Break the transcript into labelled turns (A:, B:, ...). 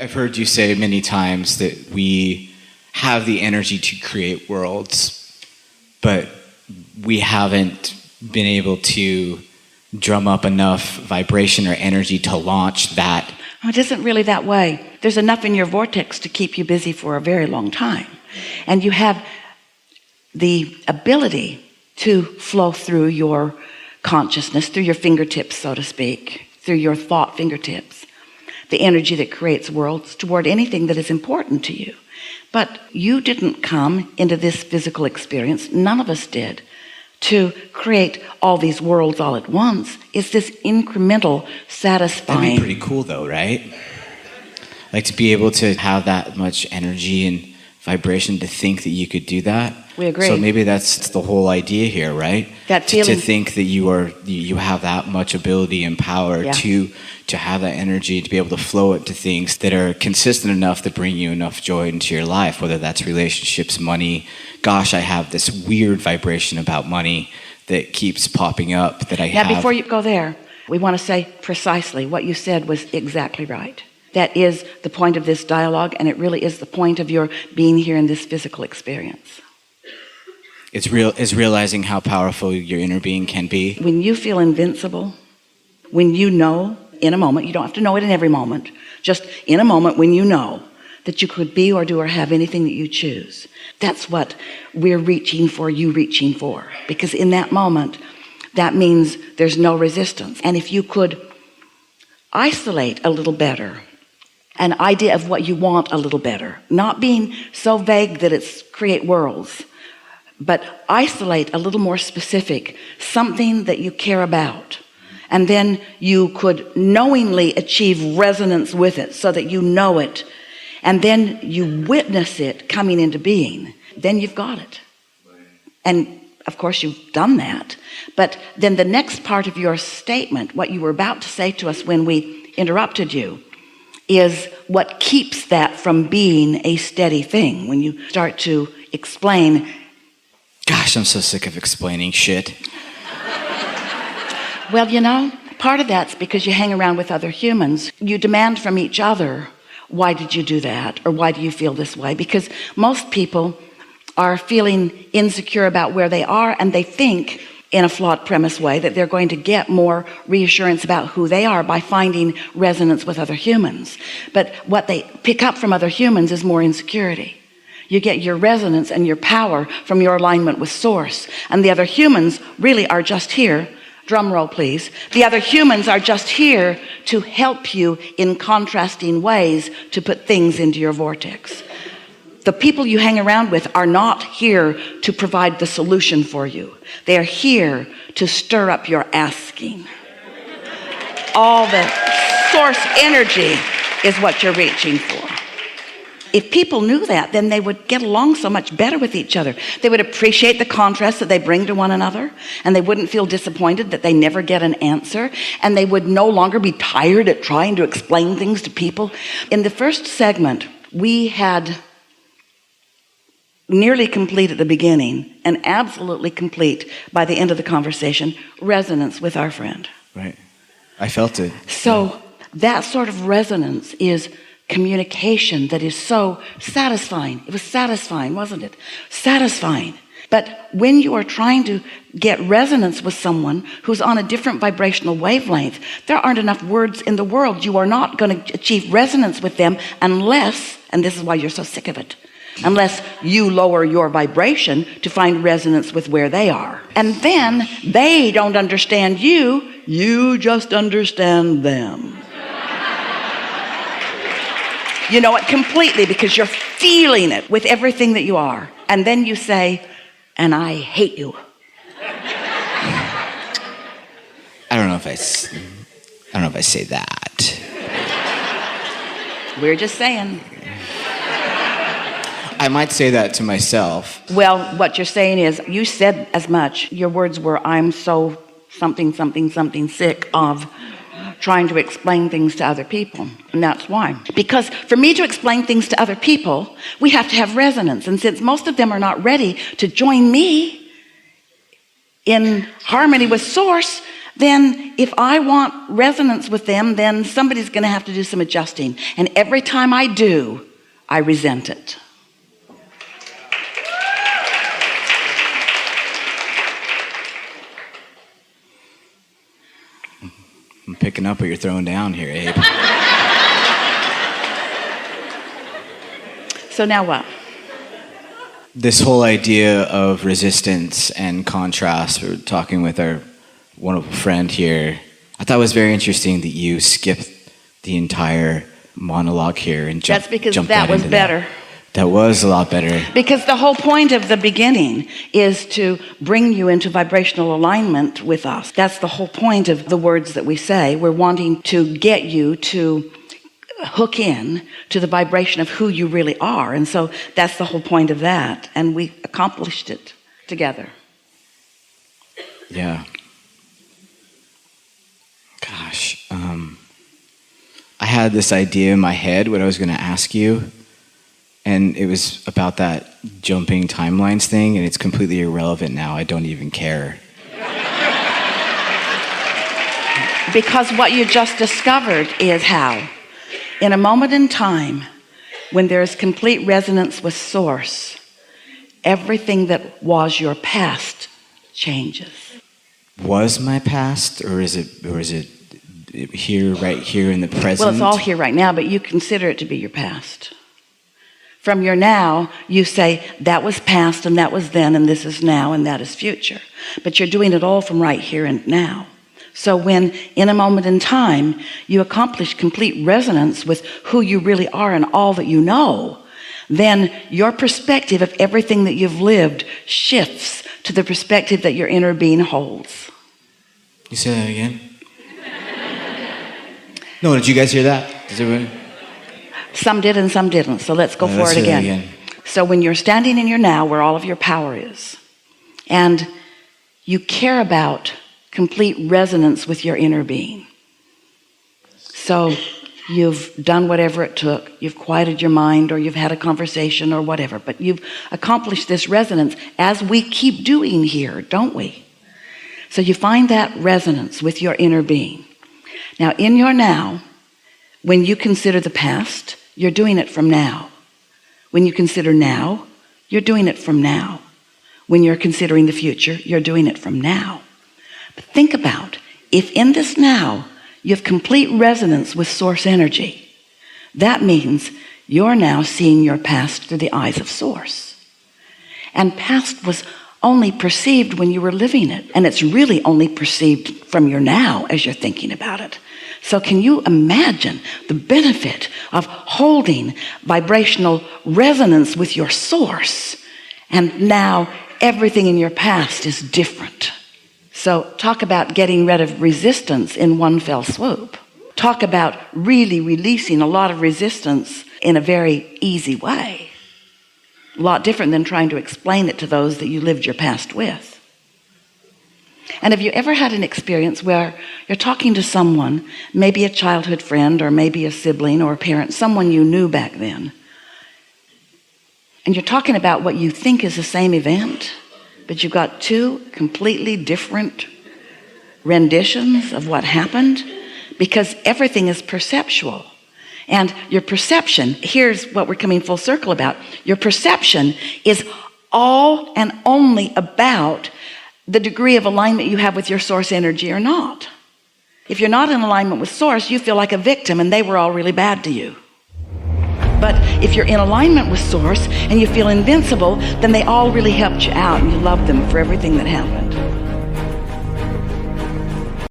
A: I've heard you say many times that we have the energy to create worlds, but we haven't been able to drum up enough vibration or energy to launch that.
B: It isn't really that way. There's enough in your vortex to keep you busy for a very long time. And you have the ability to flow through your consciousness, through your fingertips, so to speak, through your thought fingertips, the energy that creates worlds toward anything that is important to you. But you didn't come into this physical experience, none of us did, to create all these worlds all at once. It's this incremental, satisfying.
A: That'd be pretty cool though, right? Like to be able to have that much energy and vibration to think that you could do that.
B: We agree.
A: So maybe that's the whole idea here, right?
B: That feeling.
A: To think that you have that much ability and power to have that energy, to be able to flow it to things that are consistent enough to bring you enough joy into your life, whether that's relationships, money. Gosh, I have this weird vibration about money that keeps popping up that I have.
B: Now, before you go there, we want to say precisely what you said was exactly right. That is the point of this dialogue, and it really is the point of your being here in this physical experience.
A: It's realizing how powerful your inner being can be.
B: When you feel invincible, when you know in a moment, you don't have to know it in every moment, just in a moment when you know that you could be or do or have anything that you choose. That's what we're reaching for, you reaching for. Because in that moment, that means there's no resistance. And if you could isolate a little better, an idea of what you want a little better, not being so vague that it's create worlds, but isolate a little more specific, something that you care about. And then you could knowingly achieve resonance with it so that you know it. And then you witness it coming into being. Then you've got it. And of course you've done that. But then the next part of your statement, what you were about to say to us when we interrupted you, is what keeps that from being a steady thing. When you start to explain.
A: Gosh, I'm so sick of explaining shit.
B: Well, you know, part of that's because you hang around with other humans. You demand from each other, why did you do that? Or why do you feel this way? Because most people are feeling insecure about where they are, and they think in a flawed premise way that they're going to get more reassurance about who they are by finding resonance with other humans. But what they pick up from other humans is more insecurity. You get your resonance and your power from your alignment with source. And the other humans really are just here. Drum roll, please. The other humans are just here to help you in contrasting ways to put things into your vortex. The people you hang around with are not here to provide the solution for you. They are here to stir up your asking. All the source energy is what you're reaching for. If people knew that, then they would get along so much better with each other. They would appreciate the contrast that they bring to one another, and they wouldn't feel disappointed that they never get an answer, and they would no longer be tired at trying to explain things to people. In the first segment, we had nearly complete at the beginning and absolutely complete by the end of the conversation resonance with our friend.
A: Right. I felt it.
B: So that sort of resonance is communication that is so satisfying. It was satisfying, wasn't it? Satisfying. But when you are trying to get resonance with someone who's on a different vibrational wavelength, there aren't enough words in the world. You are not going to achieve resonance with them unless, and this is why you're so sick of it, unless you lower your vibration to find resonance with where they are. And then they don't understand you, you just understand them. You know it completely because you're feeling it with everything that you are. And then you say, and I hate you.
A: I don't know if I say that.
B: We're just saying.
A: I might say that to myself.
B: Well, what you're saying is, you said as much. Your words were, I'm so something, something, something sick of trying to explain things to other people. And that's why. Because for me to explain things to other people, we have to have resonance. And since most of them are not ready to join me in harmony with source, then if I want resonance with them, then somebody's going to have to do some adjusting. And every time I do, I resent it.
A: I'm picking up what you're throwing down here, Abe.
B: So now what?
A: This whole idea of resistance and contrast, we were talking with our wonderful friend here. I thought it was very interesting that you skipped the entire monologue here and jumped.
B: That's because
A: jumped
B: that
A: right
B: was
A: into
B: better.
A: That was a lot better.
B: Because the whole point of the beginning is to bring you into vibrational alignment with us. That's the whole point of the words that we say. We're wanting to get you to hook in to the vibration of who you really are. And so that's the whole point of that. And we accomplished it together.
A: Yeah. Gosh. I had this idea in my head what I was going to ask you. And it was about that jumping timelines thing, and it's completely irrelevant now. I don't even care.
B: Because what you just discovered is how, in a moment in time, when there is complete resonance with Source, everything that was your past changes.
A: Was my past, or is it here, right here in the present?
B: Well, it's all here right now, but you consider it to be your past. From your now, you say, that was past, and that was then, and this is now, and that is future. But you're doing it all from right here and now. So when, in a moment in time, you accomplish complete resonance with who you really are and all that you know, then your perspective of everything that you've lived shifts to the perspective that your inner being holds.
A: You say that again? No, did you guys hear that? Does everyone?
B: Some did and some didn't, so let's go for it again. So when you're standing in your now, where all of your power is, and you care about complete resonance with your inner being. So you've done whatever it took, you've quieted your mind, or you've had a conversation or whatever, but you've accomplished this resonance, as we keep doing here, don't we? So you find that resonance with your inner being. Now in your now, when you consider the past, you're doing it from now. When you consider now, you're doing it from now. When you're considering the future, you're doing it from now. But think about, if in this now, you have complete resonance with Source energy, that means you're now seeing your past through the eyes of Source. And past was only perceived when you were living it, and it's really only perceived from your now as you're thinking about it. So can you imagine the benefit of holding vibrational resonance with your Source, and now everything in your past is different? So talk about getting rid of resistance in one fell swoop. Talk about really releasing a lot of resistance in a very easy way. A lot different than trying to explain it to those that you lived your past with. And have you ever had an experience where you're talking to someone, maybe a childhood friend or maybe a sibling or a parent, someone you knew back then, and you're talking about what you think is the same event, but you've got two completely different renditions of what happened, because everything is perceptual. And your perception, here's what we're coming full circle about. Your perception is all and only about the degree of alignment you have with your Source energy or not. If you're not in alignment with Source, you feel like a victim and they were all really bad to you. But if you're in alignment with Source and you feel invincible, then they all really helped you out and you love them for everything that happened.